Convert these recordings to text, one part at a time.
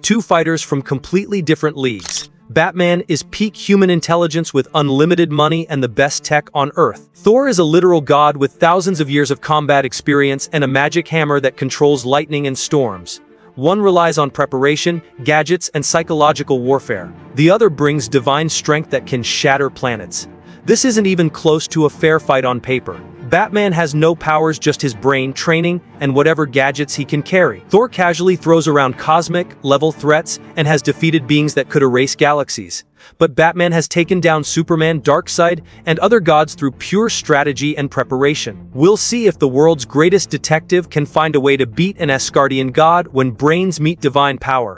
two fighters from completely different leagues. Batman is peak human intelligence with unlimited money and the best tech on Earth. Thor is a literal god with thousands of years of combat experience and a magic hammer that controls lightning and storms. One relies on preparation, gadgets, and psychological warfare. The other brings divine strength that can shatter planets. This isn't even close to a fair fight on paper. Batman has no powers, just his brain, training, and whatever gadgets he can carry. Thor casually throws around cosmic-level threats and has defeated beings that could erase galaxies. But Batman has taken down Superman, Darkseid, and other gods through pure strategy and preparation. We'll see if the world's greatest detective can find a way to beat an Asgardian god when brains meet divine power.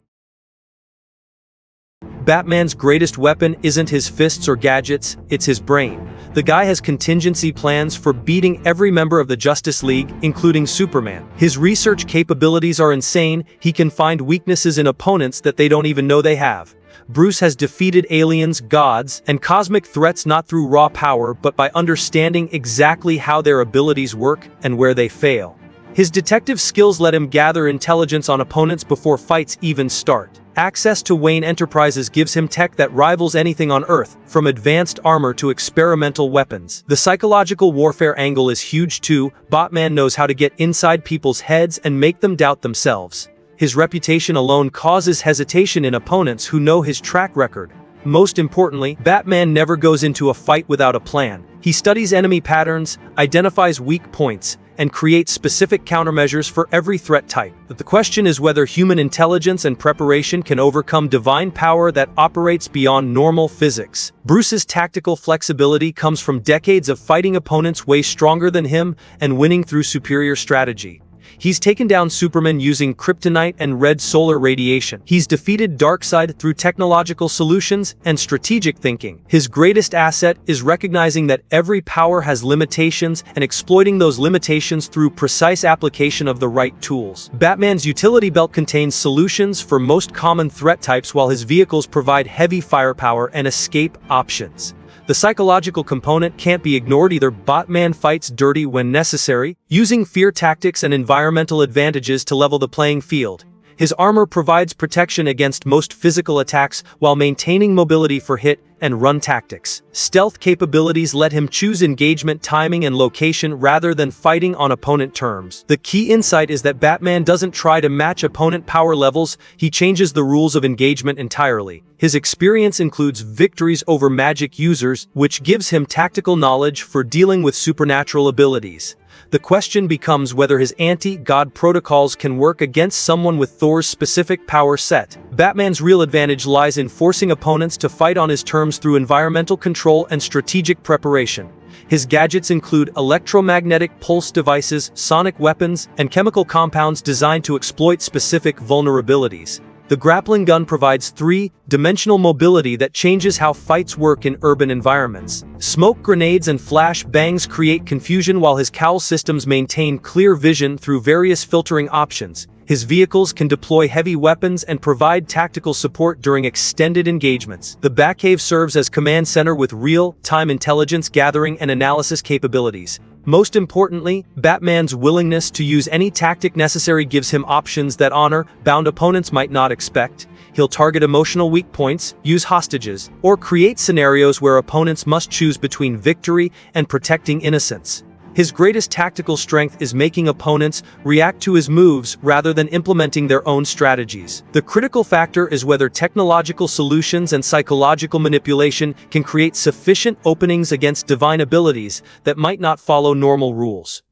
Batman's greatest weapon isn't his fists or gadgets, it's his brain. The guy has contingency plans for beating every member of the Justice League, including Superman. His research capabilities are insane. He can find weaknesses in opponents that they don't even know they have. Bruce has defeated aliens, gods, and cosmic threats not through raw power but by understanding exactly how their abilities work and where they fail. His detective skills let him gather intelligence on opponents before fights even start. Access to Wayne Enterprises gives him tech that rivals anything on Earth, from advanced armor to experimental weapons. The psychological warfare angle is huge too. Batman knows how to get inside people's heads and make them doubt themselves. His reputation alone causes hesitation in opponents who know his track record. Most importantly, Batman never goes into a fight without a plan. He studies enemy patterns, identifies weak points, and creates specific countermeasures for every threat type. But the question is whether human intelligence and preparation can overcome divine power that operates beyond normal physics. Bruce's tactical flexibility comes from decades of fighting opponents way stronger than him and winning through superior strategy. He's taken down Superman using kryptonite and red solar radiation. He's defeated Darkseid through technological solutions and strategic thinking. His greatest asset is recognizing that every power has limitations and exploiting those limitations through precise application of the right tools. Batman's utility belt contains solutions for most common threat types, while his vehicles provide heavy firepower and escape options. The psychological component can't be ignored either. Batman fights dirty when necessary, using fear tactics and environmental advantages to level the playing field. His armor provides protection against most physical attacks while maintaining mobility for hit and run tactics. Stealth capabilities let him choose engagement timing and location rather than fighting on opponent terms. The key insight is that Batman doesn't try to match opponent power levels, he changes the rules of engagement entirely. His experience includes victories over magic users, which gives him tactical knowledge for dealing with supernatural abilities. The question becomes whether his anti-god protocols can work against someone with Thor's specific power set. Batman's real advantage lies in forcing opponents to fight on his terms through environmental control and strategic preparation. His gadgets include electromagnetic pulse devices, sonic weapons, and chemical compounds designed to exploit specific vulnerabilities. The grappling gun provides three-dimensional mobility that changes how fights work in urban environments. Smoke grenades and flash bangs create confusion, while his cowl systems maintain clear vision through various filtering options. His vehicles can deploy heavy weapons and provide tactical support during extended engagements. The Batcave serves as command center with real-time intelligence gathering and analysis capabilities. Most importantly, Batman's willingness to use any tactic necessary gives him options that honor-bound opponents might not expect. He'll target emotional weak points, use hostages, or create scenarios where opponents must choose between victory and protecting innocence. His greatest tactical strength is making opponents react to his moves rather than implementing their own strategies. The critical factor is whether technological solutions and psychological manipulation can create sufficient openings against divine abilities that might not follow normal rules.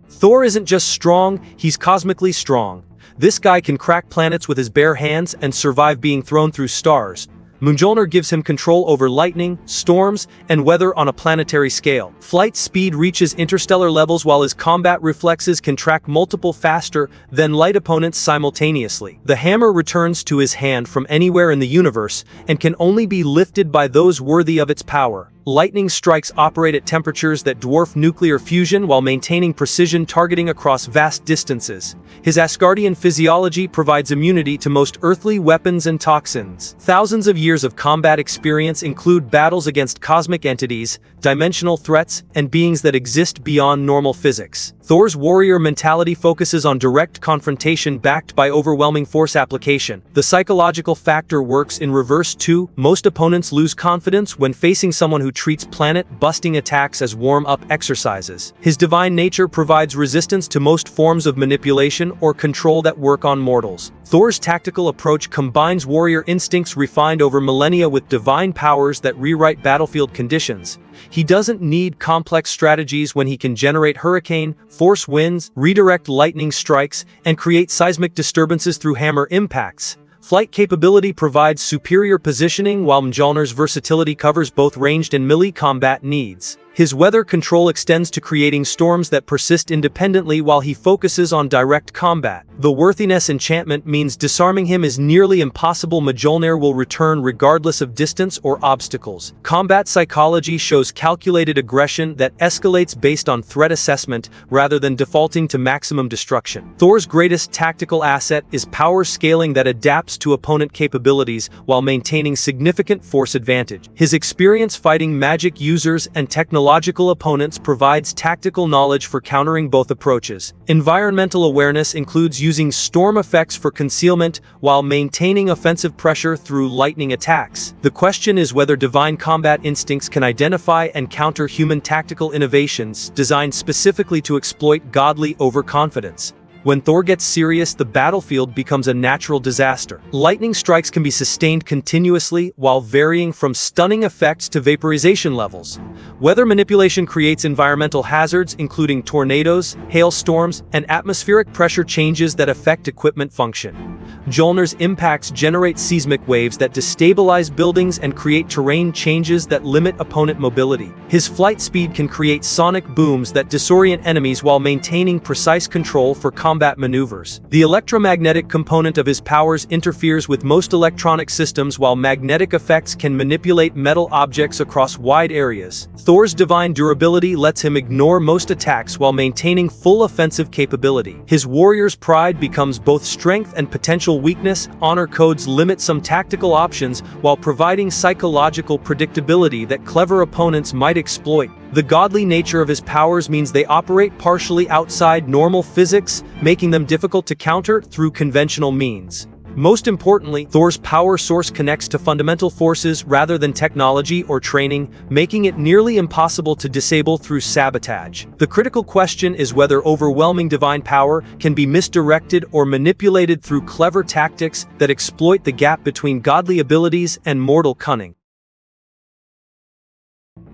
Thor isn't just strong, he's cosmically strong. This guy can crack planets with his bare hands and survive being thrown through stars. Mjolnir gives him control over lightning, storms, and weather on a planetary scale. Flight speed reaches interstellar levels, while his combat reflexes can track multiple faster than light opponents simultaneously. The hammer returns to his hand from anywhere in the universe and can only be lifted by those worthy of its power. Lightning strikes operate at temperatures that dwarf nuclear fusion while maintaining precision targeting across vast distances. His Asgardian physiology provides immunity to most earthly weapons and toxins. Thousands of years of combat experience include battles against cosmic entities, dimensional threats, and beings that exist beyond normal physics. Thor's warrior mentality focuses on direct confrontation backed by overwhelming force application. The psychological factor works in reverse too. Most opponents lose confidence when facing someone who treats planet-busting attacks as warm-up exercises. His divine nature provides resistance to most forms of manipulation or control that work on mortals. Thor's tactical approach combines warrior instincts refined over millennia with divine powers that rewrite battlefield conditions. He doesn't need complex strategies when he can generate hurricane, force winds, redirect lightning strikes, and create seismic disturbances through hammer impacts. Flight capability provides superior positioning while Mjolnir's versatility covers both ranged and melee combat needs. His weather control extends to creating storms that persist independently while he focuses on direct combat. The worthiness enchantment means disarming him is nearly impossible. Mjolnir will return regardless of distance or obstacles. Combat psychology shows calculated aggression that escalates based on threat assessment rather than defaulting to maximum destruction. Thor's greatest tactical asset is power scaling that adapts to opponent capabilities while maintaining significant force advantage. His experience fighting magic users and technological opponents provides tactical knowledge for countering both approaches. Environmental awareness includes using storm effects for concealment while maintaining offensive pressure through lightning attacks. The question is whether divine combat instincts can identify and counter human tactical innovations designed specifically to exploit godly overconfidence. When Thor gets serious, the battlefield becomes a natural disaster. Lightning strikes can be sustained continuously while varying from stunning effects to vaporization levels. Weather manipulation creates environmental hazards including tornadoes, hailstorms, and atmospheric pressure changes that affect equipment function. Mjolnir's impacts generate seismic waves that destabilize buildings and create terrain changes that limit opponent mobility. His flight speed can create sonic booms that disorient enemies while maintaining precise control for combat maneuvers. The electromagnetic component of his powers interferes with most electronic systems while magnetic effects can manipulate metal objects across wide areas. Thor's divine durability lets him ignore most attacks while maintaining full offensive capability. His warrior's pride becomes both strength and potential weakness. Honor codes limit some tactical options while providing psychological predictability that clever opponents might exploit. The godly nature of his powers means they operate partially outside normal physics, making them difficult to counter through conventional means. Most importantly, Thor's power source connects to fundamental forces rather than technology or training, making it nearly impossible to disable through sabotage. The critical question is whether overwhelming divine power can be misdirected or manipulated through clever tactics that exploit the gap between godly abilities and mortal cunning.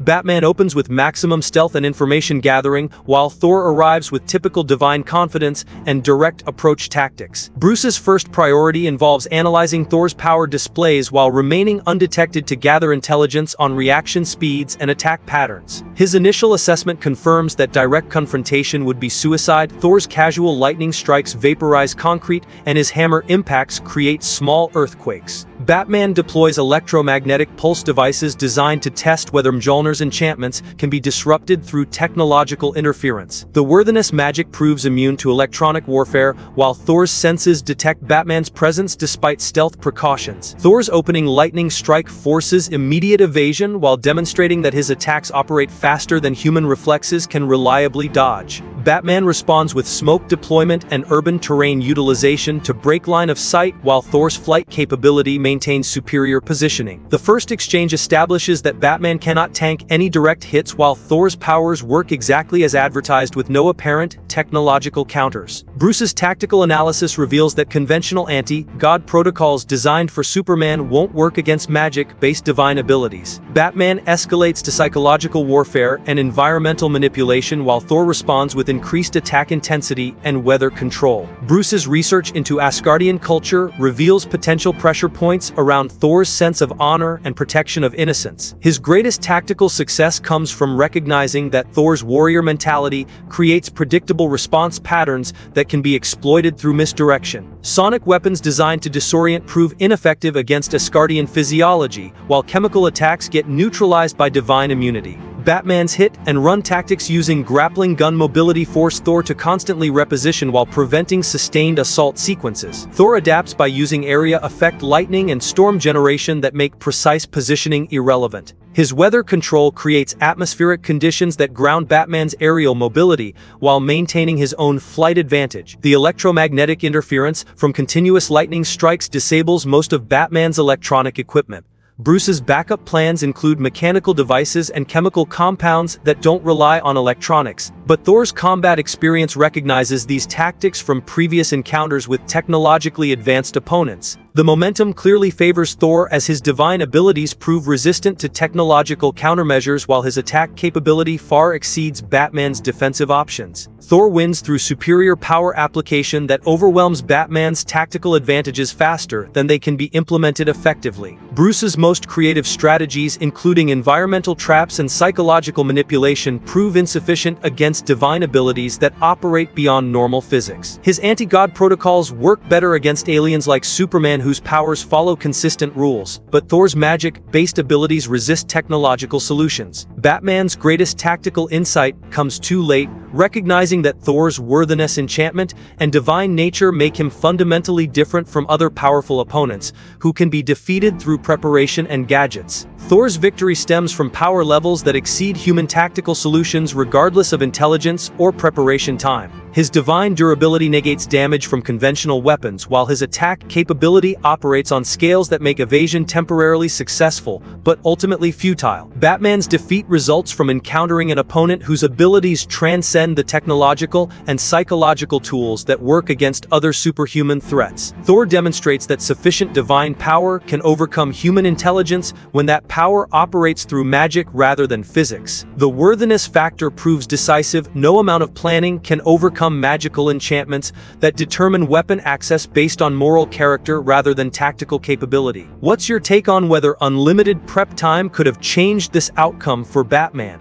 Batman opens with maximum stealth and information gathering, while Thor arrives with typical divine confidence and direct approach tactics. Bruce's first priority involves analyzing Thor's power displays while remaining undetected to gather intelligence on reaction speeds and attack patterns. His initial assessment confirms that direct confrontation would be suicide. Thor's casual lightning strikes vaporize concrete, and his hammer impacts create small earthquakes. Batman deploys electromagnetic pulse devices designed to test whether Mjolnir's enchantments can be disrupted through technological interference. The worthiness magic proves immune to electronic warfare, while Thor's senses detect Batman's presence despite stealth precautions. Thor's opening lightning strike forces immediate evasion while demonstrating that his attacks operate faster than human reflexes can reliably dodge. Batman responds with smoke deployment and urban terrain utilization to break line of sight, while Thor's flight capability maintains superior positioning. The first exchange establishes that Batman cannot tank any direct hits, while Thor's powers work exactly as advertised with no apparent technological counters. Bruce's tactical analysis reveals that conventional anti-god protocols designed for Superman won't work against magic-based divine abilities. Batman escalates to psychological warfare and environmental manipulation, while Thor responds with with increased attack intensity and weather control. Bruce's research into Asgardian culture reveals potential pressure points around Thor's sense of honor and protection of innocence. His greatest tactical success comes from recognizing that Thor's warrior mentality creates predictable response patterns that can be exploited through misdirection. Sonic weapons designed to disorient prove ineffective against Asgardian physiology, while chemical attacks get neutralized by divine immunity. Batman's hit-and-run tactics using grappling gun mobility force Thor to constantly reposition while preventing sustained assault sequences. Thor adapts by using area effect lightning and storm generation that make precise positioning irrelevant. His weather control creates atmospheric conditions that ground Batman's aerial mobility while maintaining his own flight advantage. The electromagnetic interference from continuous lightning strikes disables most of Batman's electronic equipment. Bruce's backup plans include mechanical devices and chemical compounds that don't rely on electronics, but Thor's combat experience recognizes these tactics from previous encounters with technologically advanced opponents. The momentum clearly favors Thor as his divine abilities prove resistant to technological countermeasures while his attack capability far exceeds Batman's defensive options. Thor wins through superior power application that overwhelms Batman's tactical advantages faster than they can be implemented effectively. Bruce's most creative strategies, including environmental traps and psychological manipulation, prove insufficient against divine abilities that operate beyond normal physics. His anti-god protocols work better against aliens like Superman, whose powers follow consistent rules, but Thor's magic-based abilities resist technological solutions. Batman's greatest tactical insight comes too late, recognizing that Thor's worthiness, enchantment, and divine nature make him fundamentally different from other powerful opponents, who can be defeated through preparation and gadgets. Thor's victory stems from power levels that exceed human tactical solutions regardless of intelligence or preparation time. His divine durability negates damage from conventional weapons, while his attack capability operates on scales that make evasion temporarily successful, but ultimately futile. Batman's defeat results from encountering an opponent whose abilities transcend the technological and psychological tools that work against other superhuman threats. Thor demonstrates that sufficient divine power can overcome human intelligence when that power operates through magic rather than physics. The worthiness factor proves decisive. No amount of planning can overcome magical enchantments that determine weapon access based on moral character rather than tactical capability. What's your take on whether unlimited prep time could have changed this outcome for Batman?